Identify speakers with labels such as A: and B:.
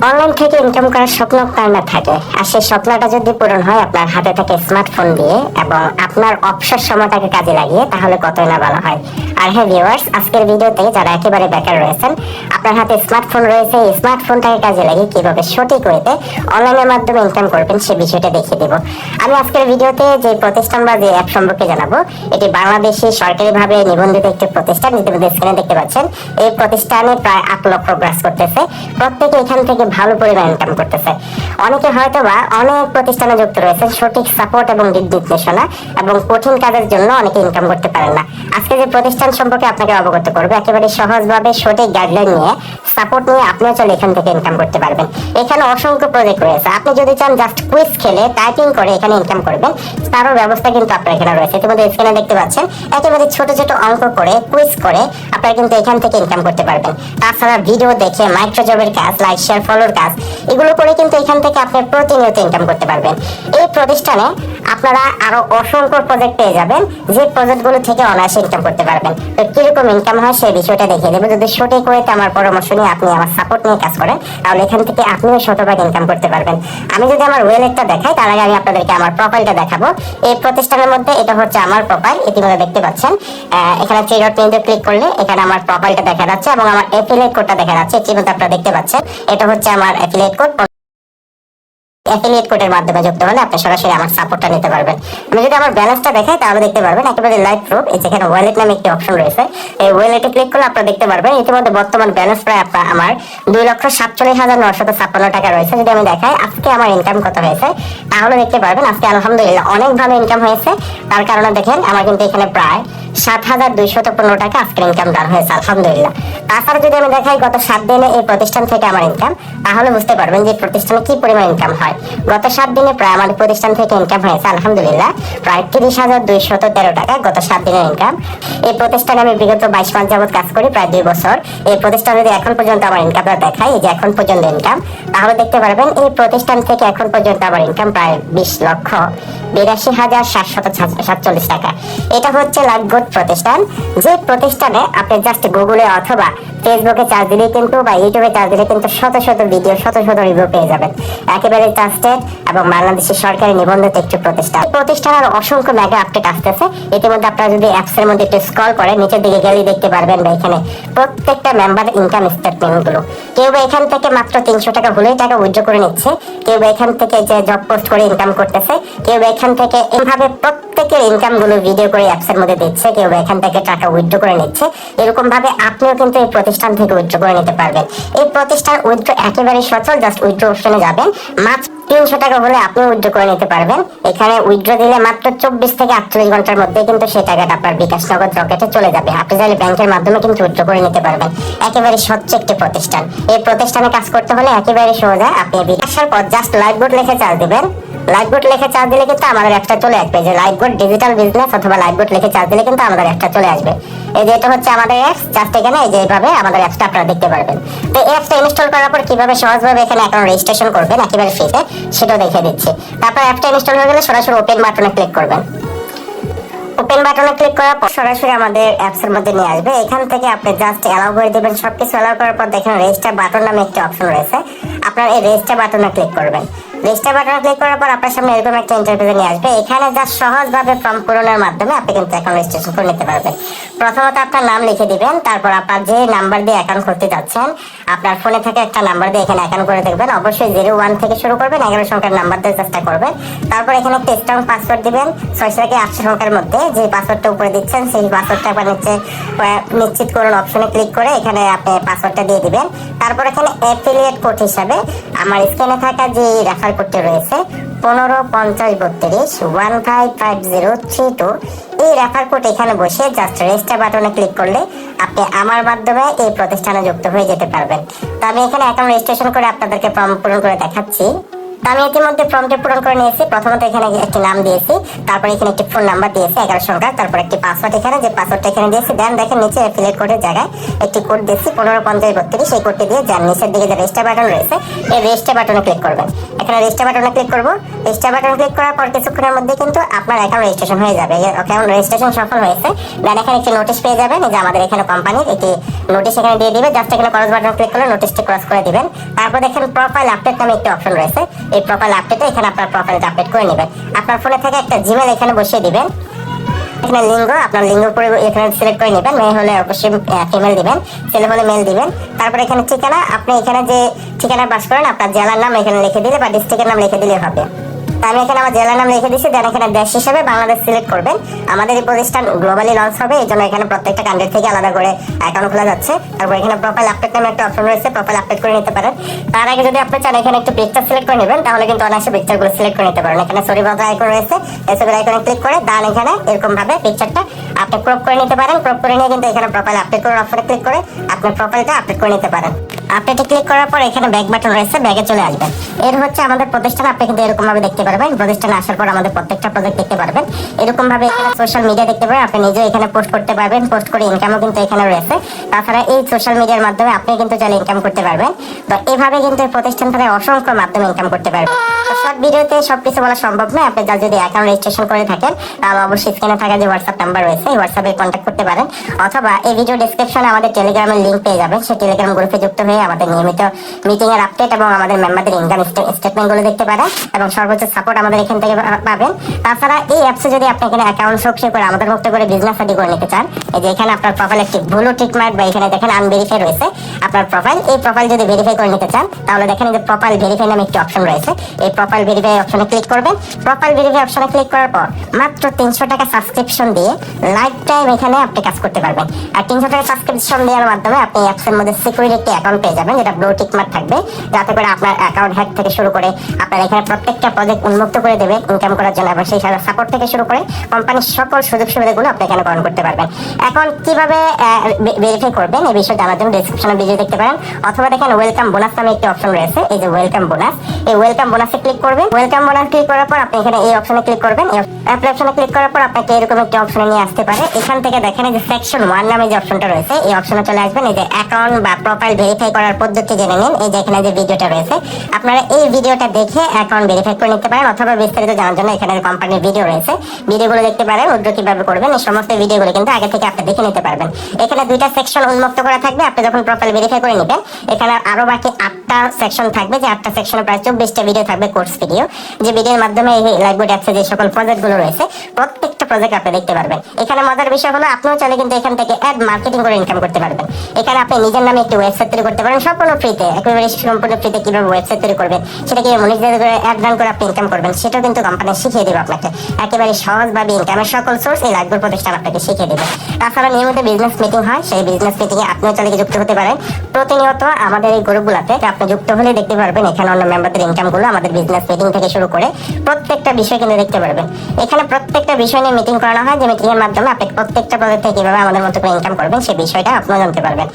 A: Online থেকে income করার স্বপ্ন কার না থাকে, আর সেই স্বপ্নটা যদি পূরণ হয় আপনার হাতে থাকে স্মার্টফোন দিয়ে এবং আপনার অবসর সময়টাকে কাজে লাগিয়ে, তাহলে কতই না ভালো হয়। আর হ্যাঁ ভিউয়ার্স, আজকের ভিডিওতে যারা একেবারে বেকার রয়েছেন, আপনার হাতে স্মার্টফোন রয়েছে, এই স্মার্টফোনটাকে কাজে লাগিয়ে কিভাবে সঠিক ওয়েতে অনলাইনের মাধ্যমে ইনকাম করবেন সে বিষয়টা দেখিয়ে দেব। আমি আজকের ভিডিওতে যে প্রতিষ্ঠান বা যে অ্যাপ সম্পর্কে জানাবো, এটি বাংলাদেশি সরকারিভাবে নিবন্ধিত একটি প্রতিষ্ঠান। ইতিমধ্যে স্ক্রিনে দেখতে পাচ্ছেন এই প্রতিষ্ঠানে প্রায় 8 লক্ষ গ্রাস করতেছে। প্রত্যেকে এখান থেকে ভালো পরিমাণ ইনকাম করতেছে। অনেকে হয়তো বা অনেক প্রতিষ্ঠানে যুক্ত রয়েছে, সঠিক সাপোর্ট এবং দিক নির্দেশনা এবং কঠিন কাজের জন্য অনেকে ইনকাম করতে পারেন না। আজকে যে প্রতিষ্ঠান সম্পর্কে আপনাকে অবগত করবে, একেবারে সহজভাবে সঠিক গাইডলাইন নিয়ে সাপোর্ট নিয়ে আপনিও চলে এখান থেকে ইনকাম করতে পারবেন। এখানে অসংখ্য প্রজেক্ট রয়েছে। আপনি যদি চান জাস্ট কুইজ খেলে টাইপিং করে এখানে ইনকাম করবেন, তারও ব্যবস্থা কিন্তু আপনার এখানে রয়েছে। ইতিমধ্যে স্ক্রিনে দেখতে পাচ্ছেন একেবারে ছোট ছোট অঙ্ক করে কুইজ করে আপনারা কিন্তু এখান থেকে ইনকাম করতে পারবেন। তাছাড়া ভিডিও দেখে মাইক্রোজবের কাজ, লাইক শেয়ার ফলোর কাজ, এগুলো করে কিন্তু এখান থেকে আপনি প্রতিনিয়ত ইনকাম করতে পারবেন। এই প্রতিষ্ঠানে আপনারা আরো অসংখ্য প্রজেক্ট পেয়ে যাবেন, যে প্রজেক্টগুলো থেকে অনায়াসে ইনকাম করতে পারবেন। তো কিরকম ইনকাম হয় সেই বিষয়টা দেখিয়ে দেবো। যদি সঠিক ওয়েতে আমার পরামর্শ নিয়ে আপনি আমার সাপোর্ট নিয়ে কাজ করেন, তাহলে এখান থেকে আপনিও শতভাগ ইনকাম করতে পারবেন। আমি যদি আমার ওয়েলেটটা দেখাই, তার আগে আমি আপনাদেরকে আমার প্রোফাইলটা দেখাবো। এই প্রতিষ্ঠানের মধ্যে এটা হচ্ছে আমার প্রোফাইল। ইতিমধ্যে দেখতে পাচ্ছেন এখানে থ্রি ডট মেনুতে ক্লিক করলে এখানে আমার প্রোফাইলটা দেখা যাচ্ছে এবং আমার অ্যাফিলিয়েট কোডটা দেখা যাচ্ছে। ইতিমধ্যে আপনারা দেখতে পাচ্ছেন এটা হচ্ছে আমার অ্যাফিলিয়েট কোড। অ্যাফিলিয়েট কোডের মাধ্যমে যুক্ত হলে আপনি সরাসরি আমার সাপোর্টটা নিতে পারবেন। আমি যদি আমার ব্যালেন্সটা দেখাই, তাহলে দেখতে পারবেন একেবারে লাইভ প্রুফ। এই যেখানে ওয়ালেট নামে একটি অপশন রয়েছে, এই ওয়ালেটে ক্লিক করলে আপনারা দেখতে পারবেন ইতিমধ্যে বর্তমান ব্যালেন্স প্রায় আমার 2,47,956 টাকা রয়েছে। যদি আমি দেখাই আজকে আমার ইনকাম কত হয়েছে, তাহলে দেখতে পারবেন আজকে আলহামদুলিল্লাহ অনেক ভালো ইনকাম হয়েছে। তার কারণে দেখেন আমার কিন্তু এখানে প্রায় 7,215 টাকা আজকের ইনকাম ডান হয়েছে আলহামদুলিল্লাহ। তাছাড়া যদি আমি দেখাই গত 7 দিনে এই প্রতিষ্ঠান থেকে আমার ইনকাম, তাহলে বুঝতে পারবেন যে প্রতিষ্ঠানে কি পরিমাণ ইনকাম হয়। গত 7 দিনে প্রায় আমাদের প্রতিষ্ঠান থেকে ইনকাম হয়েছে আলহামদুলিল্লাহ প্রায় 30,213 টাকা গত 7 দিনের ইনকাম। এই প্রতিষ্ঠানে আমি বিগত 22 মাস যাবত কাজ করি, প্রায় 2 বছর। এই প্রতিষ্ঠান যদি এখন পর্যন্ত আমার ইনকামটা দেখাই, এই যে এখন পর্যন্ত ইনকাম, তাহলে দেখতে পারবেন এই প্রতিষ্ঠান থেকে এখন পর্যন্ত আমার ইনকাম প্রায় 20,82,747 টাকা। এটা হচ্ছে লাইফগুড প্রতিষ্ঠান, যে প্রতিষ্ঠানে আপনি জাস্ট গুগলে অথবা ফেসবুকে চার্জ দিলে কিন্তু বা ইউটিউবে চার্জ দিলে কিন্তু শত শত ভিডিও, শত শত রিভিউ পেয়ে যাবেন। একেবারে ট্রাস্টেড এবং বাংলাদেশের সরকারি নিবন্ধিত একটি প্রতিষ্ঠান। প্রতিষ্ঠানের অসংখ্য মেগা আপডেট আসতেছে। ইতিমধ্যে আপনারা যদি অ্যাপস এর মধ্যে একটু স্ক্রল করেন, নিচের দিকে গেলে দেখতে পারবেন বা এখানে প্রত্যেকটা মেম্বার ইনকাম স্টেটমেন্ট গুলো। কেউ বা এখান থেকে মাত্র 300 টাকা হলেই টাকা উইথড্র করে নিচ্ছে, কেউ বা এখান থেকে যে জব পোস্ট করে ইনকাম করতেছে, কেউ বা এখান থেকে এইভাবে প্রত্যেকের ইনকাম গুলো ভিডিও করে অ্যাপস এর মধ্যে দিচ্ছে, কেউ বা এখান থেকে টাকা উইথড্র করে নিচ্ছে। এরকম ভাবে আপনিও কিন্তু এই প্রতিষ্ঠান থেকে উইথড্র করে নিতে পারবেন। এই প্রতিষ্ঠান উইথড্র একেবারে সচল। জাস্ট উইথড্র অপশনে যাবেন, মাত্র 300 টাকা হলে আপনি উইথড্র করে নিতে পারবেন। এখানে উইথড্র দিলে মাত্র 24 থেকে 48 ঘন্টার মধ্যে কিন্তু সেই টাকাটা আপনার বিকাশ নগদ রকেটে চলে যাবে। আপনি চাইলে ব্যাংকের মাধ্যমে কিন্তু উইথড্র করে নিতে পারবেন। একেবারে স্বচ্ছ একটি প্রতিষ্ঠান। এই প্রতিষ্ঠানে কাজ করতে হলে একেবারে সোজা। আপনি বিকাশের পর জাস্ট লাইফগুড লিখে চার্জ দিবেন। লাইফগুড লিখে চার্জ দিলে কিন্তু আমাদের একটা চলে আসবে, যে লাইফগুড ডিজিটাল বিজনেস অথবা লাইফগুড লিখে চার্জ দিলে কিন্তু আমাদের একটা চলে আসবে। এই যে এটা হচ্ছে আমাদের অ্যাপস, জাস্ট এখানে এই যে এইভাবে আমাদের অ্যাপসটা আপনারা দেখতে পারবেন। তো অ্যাপসটা ইনস্টল করার পর কিভাবে সহজভাবে এখানে অ্যাকাউন্ট রেজিস্ট্রেশন করবেন একেবারে ফ্রিতে, সেটাও দেখিয়ে দিচ্ছি। তারপর অ্যাপটা ইনস্টল হয়ে গেলে সরাসরি ওপেন বাটনে ক্লিক করবেন। ওপেন বাটনে ক্লিক করার পর সরাসরি আমাদের অ্যাপস এর মধ্যে নিয়ে আসবে। এখান থেকে আপনি জাস্ট অ্যালাউ করে দিবেন। সবকিছু অ্যালাউ করার পর দেখেন রেজিস্টার বাটন নামে একটি অপশন রয়েছে, আপনারা এই রেজিস্টার বাটনে ক্লিক করবেন। রেজিস্টার বাটনে ক্লিক করার পর আপনার সামনে এরকম একটা ইন্টারফেসে নিয়ে আসবে। এখানে জাস্ট সহজভাবে ফর্ম পূরণের মাধ্যমে আপনি কিন্তু অ্যাকাউন্ট রেজিস্ট্রেশন করে নিতে পারবেন। প্রথমত আপনার নাম লিখে দিবেন, তারপর আপনার যে নাম্বার দিয়ে অ্যাকাউন্ট করতে যাচ্ছেন, আপনার ফোনে থেকে একটা নাম্বার দিয়ে এখানে অ্যাকাউন্ট করে দেখবেন। অবশ্যই 01 থেকে শুরু করবেন, 11 সংখ্যার নাম্বার দিয়ে চেষ্টা করবেন। তারপর এখানে একটা স্ট্রং পাসওয়ার্ড দিবেন 6 থেকে 8 সংখ্যার মধ্যে। যে পাসওয়ার্ডটা উপরে দিচ্ছেন সেই পাসওয়ার্ডটা আপনার নিচে নিশ্চিত করুন অপশনে ক্লিক করে এখানে আপনি পাসওয়ার্ডটা দিয়ে দিবেন। তারপর এখানে অ্যাফিলিয়েট কোড হিসাবে আমার স্ক্রিনে থাকা যে রেফার কোডটি রয়েছে 155032155032, এই রেফার কোড এখানে বসে জাস্ট রেজিস্টার বাটনে ক্লিক করলে আপনি আমার মাধ্যমে এই প্রতিষ্ঠানে যুক্ত হয়ে যেতে পারবেন। তো আমি এখানে অ্যাকাউন্ট রেজিস্ট্রেশন করে আপনাদেরকে ফর্ম পূরণ করে দেখাচ্ছি। তো আমি ইতিমধ্যে ফর্মটি পূরণ করে নিয়েছি। প্রথমত এখানে একটি নাম দিয়েছি, তারপর এখানে একটি ফোন নাম্বার দিয়েছি 11 সংখ্যা, তারপর একটি পাসওয়ার্ড এখানে, যে পাসওয়ার্ডটা এখানে দিয়েছি। দেন দেখেন নিচে অ্যাফিলিয়েট কোডের জায়গায় একটি কোড দিয়েছি 155032, এই কোডটি দিয়ে যান নিচের দিকে যে রেজিস্টার বাটন রয়েছে এই রেজিস্টার বাটনে ক্লিক করবেন। এখানে রেজিস্টার বাটনে ক্লিক করব। রেজিস্টার বাটনে ক্লিক করার পর কিছুক্ষণের মধ্যে কিন্তু আপনার অ্যাকাউন্ট রেজিস্ট্রেশন হয়ে যাবে। অ্যাকাউন্ট রেজিস্ট্রেশন সফল হয়েছে। দেন এখানে একটি নোটিশ পেয়ে যাবেন, যে আমাদের এখানে কোম্পানির একটি নোটিশ এখানে দিয়ে দিবে। জাস্ট এখানে ক্রস বাটন ক্লিক করলে নোটিশটি ক্রস করে দিবেন। তারপর দেখেন প্রোফাইল আপডেট নামে একটি অপশন রয়েছে। এই প্রোফাইল আপডেটে এখানে আপনার প্রোফাইলটা আপডেট করে নেবেন। আপনার ফোনে থেকে একটা জিমেল এখানে বসিয়ে দিবেন। এখানে লিঙ্গ, আপনার লিঙ্গ পরে এখানে সিলেক্ট করে নেবেন। মেয়ে হলে অবশ্যই ফিমেল দিবেন, ছেলে হলে মেল দিবেন। তারপরে এখানে ঠিকানা, আপনি এখানে যে ঠিকানা পাস করেন আপনার জেলার নাম এখানে লিখে দিলে বা ডিস্ট্রিক্টের নাম লিখে দিলে হবে। আমি এখানে আমার জেলার নাম লিখে দিচ্ছি। দেন এখানে দেশ হিসেবে বাংলাদেশ সিলেক্ট করবেন। আমাদের এই প্রতিষ্ঠান গ্লোবালি লঞ্চ হবে, এই জন্য এখানে প্রত্যেকটা কান্ট্রি থেকে আলাদা করে অ্যাকাউন্ট খোলা যাচ্ছে। তারপর এখানে প্রোফাইল আপডেট নামে একটা অপশন রয়েছে, প্রোফাইল আপডেট করে নিতে পারেন। তার আগে যদি আপনি চান এখানে একটু পিকচার সিলেক্ট করে নেবেন, তাহলে কিন্তু অনায়াসে পিকচারগুলো সিলেক্ট করে নিতে পারেন। এখানে ছবি বাঁধা আইকন রয়েছে, এই ছবির আইকনে ক্লিক করে দেন এখানে এরকম ভাবে পিকচারটা আপনি ক্রপ করে নিতে পারেন। ক্রপ করে নিয়ে কিন্তু এখানে প্রোফাইল আপডেট করার অপশনে ক্লিক করে আপনার প্রোফাইলটা আপডেট করে নিতে পারেন। আপডেটে ক্লিক করার পর এখানে ব্যাক বাটন রয়েছে, ব্যাগে চলে আসবেন। এর হচ্ছে আমাদের প্রতিষ্ঠান, আপনি কিন্তু এরকম ভাবে দেখতে পারবেন। প্রতিষ্ঠানে আসার পর আমাদের প্রত্যেকটা প্রজেক্ট দেখতে পারবেন। এরকম ভাবে এখানে সোশ্যাল মিডিয়া দেখতে পারবেন, আপনি নিজে এখানে পোস্ট করতে পারবেন। পোস্ট করে ইনকামও কিন্তু এখানে রয়েছে। তাছাড়া এই সোশ্যাল মিডিয়ার মাধ্যমে আপনি কিন্তু চাইলে ইনকাম করতে পারবেন। তো এইভাবে কিন্তু এই প্রতিষ্ঠান থেকে অসংখ্য মাধ্যমে ইনকাম করতে পারবেন। তো শর্ট ভিডিওতে সবকিছু বলা সম্ভব নয়। আপনি যদি অ্যাকাউন্ট রেজিস্ট্রেশন করে থাকেন তাহলে অবশ্যই স্ক্রিনে থাকা যে হোয়াটসঅ্যাপ নাম্বার রয়েছে এই হোয়াটসঅ্যাপে কন্ট্যাক্ট করতে পারেন, অথবা এই ভিডিও ডেসক্রিপশনে আমাদের টেলিগ্রামের লিংক পেয়ে যাবেন। সেই টেলিগ্রাম গ্রুপে যুক্ত হয়ে আমাদের নিয়মিত মিটিং এর আপডেট এবং আমাদের মেম্বারদের ইনকাম স্টেটমেন্টগুলো দেখতে পারেন এবং সর্বোচ্চ সাপোর্ট আমাদের এখান থেকে পাবেন। তাছাড়া এই অ্যাপসে যদি আপনি এখানে অ্যাকাউন্ট সক্রিয় করে আমাদের মুক্ত করে বিজনেস আইডি করে নিতে চান, এই যে এখানে আপনার প্রোফাইল একটি ব্লু টিক মার্ক বা এখানে দেখেন আনভেরিফাই রয়েছে আপনার প্রোফাইল। এই প্রোফাইল যদি ভেরিফাই করে নিতে চান তাহলে দেখেন এই যে প্রোফাইল ভেরিফাই নামে একটি অপশন রয়েছে। এই প্রোফাইল ভেরিফাই অপশনে ক্লিক করবেন। প্রোফাইল ভেরিফাই অপশনে ক্লিক করার পর মাত্র 300 টাকা সাবস্ক্রিপশন দিয়ে লাইফ টাইম এখানে আপনি কাজ করতে পারবেন। আর 300 টাকা সাবস্ক্রিপশন দেওয়ার মাধ্যমে আপনি অ্যাপসের মধ্যে সিকিউরিটি একটি অ্যাকাউন্ট পেয়ে যাবেন, যেটা ব্লু টিক মার্ক থাকবে, যাতে করে আপনার অ্যাকাউন্ট হ্যাক থেকে শুরু করে আপনার এখানে প্রত্যেকটা প্রজেক্ট উন্মুক্ত করে দেবে ইনকাম করার জন্য, এবং সেই সাথে সাপোর্ট থেকে শুরু করে কোম্পানির সকল সুযোগ সুবিধাগুলো আপনি এখানে গ্রহণ করতে পারবেন। এখন কিভাবে ভেরিফাই করবেন এই বিষয়ে জানার জন্য ডেসক্রিপশনে ভিডিও দেখতে পারেন, অথবা দেখেন ওয়েলকাম বোনাস নামে একটি অপশন রয়েছে। এই যে ওয়েলকাম বোনাস, এই ওয়েলকাম বোনাসে ক্লিক করবেন। ওয়েলকাম বোনাস ক্লিক করার পর আপনি এখানে এই অপশনে ক্লিক করবেন। অ্যাপ্লাই অপশনে ক্লিক করার পর আপনাকে এরকম একটি অপশনে নিয়ে আসতে পারে। এখান থেকে দেখেন এই যে সেকশন 1 নামে যে অপশনটা রয়েছে এই অপশনে চলে আসবেন। এই যে অ্যাকাউন্ট বা প্রোফাইল ভেরিফাই করার পদ্ধতি জেনে নিন। এই যে এখানে যে ভিডিওটা রয়েছে আপনারা এই ভিডিওটা দেখে অ্যাকাউন্ট ভেরিফাই করে নিতে পারেন, অথবা বিস্তারিত জানার জন্য এখানে কোম্পানির ভিডিও রয়েছে, ভিডিওগুলো দেখতে পারেন। উইথড্র কিভাবে করবেন এই সমস্ত ভিডিওগুলো কিন্তু আগে থেকে আপনি দেখে নিতে পারবেন। এখানে 2টা সেকশন উন্মুক্ত করা থাকবে। আপনি যখন প্রোফাইল ভেরিফাই করে নেবেন এখানে আরো বাকি 8টা সেকশন থাকবে, যে 8টা সেকশনে প্রায় 24টা ভিডিও থাকবে, কোর্স ভিডিও, যে ভিডিওর মাধ্যমে এই লাইভবোর্ড অ্যাপসে যে সকল প্রজেক্টগুলো রয়েছে প্রত্যেকটা প্রজেক্ট আপনি দেখতে পারবেন। এখানে মজার বিষয় হলো আপনিও চাইলে কিন্তু এখান থেকে অ্যাড মার্কেটিং করে ইনকাম করতে পারবেন। এখানে আপনি নিজের নামে একটি ওয়েবসাইট তৈরি করতে পারেন সম্পূর্ণ ফ্রিতে, একেবারে সম্পূর্ণ ফ্রিতে। কিভাবে ওয়েবসাইট তৈরি করবেন, সেটা কিভাবে মনিটাইজ করে অ্যাড রান করে আপনি ইনকাম করবেন সেটাও কিন্তু কোম্পানি শিখিয়ে দেবে আপনাকে। একেবারে সহজভাবে ইনকামের সকল সোর্স এই লাইভবোর্ড প্রতিষ্ঠান আপনাকে শিখিয়ে দেবে। তাছাড়া নিয়মিত বিজনেস মিটিং হয়, সেই বিজনেস মিটিং এ আপনিও চাইলে যুক্ত হতে পারেন। প্রতিনিয়ত আমাদের এই গ্রুপগুলোতে আপনি যুক্ত হলে দেখতে পারবেন এখানে অন্য মেম্বারদের ইনকামগুলো, আমাদের বিজনেস মিটিং থেকে শুরু করে প্রত্যেকটা বিষয় কিন্তু দেখতে পারবেন। এখানে প্রত্যেকটা বিষয় নিয়ে মিটিং করানো হয়, যে মিটিং এর মাধ্যমে আপনি প্রত্যেকটা প্রজেক্ট থেকে কিভাবে আমাদের মতো করে ইনকাম করবেন সেই বিষয়টা আপনিও জানতে পারবেন।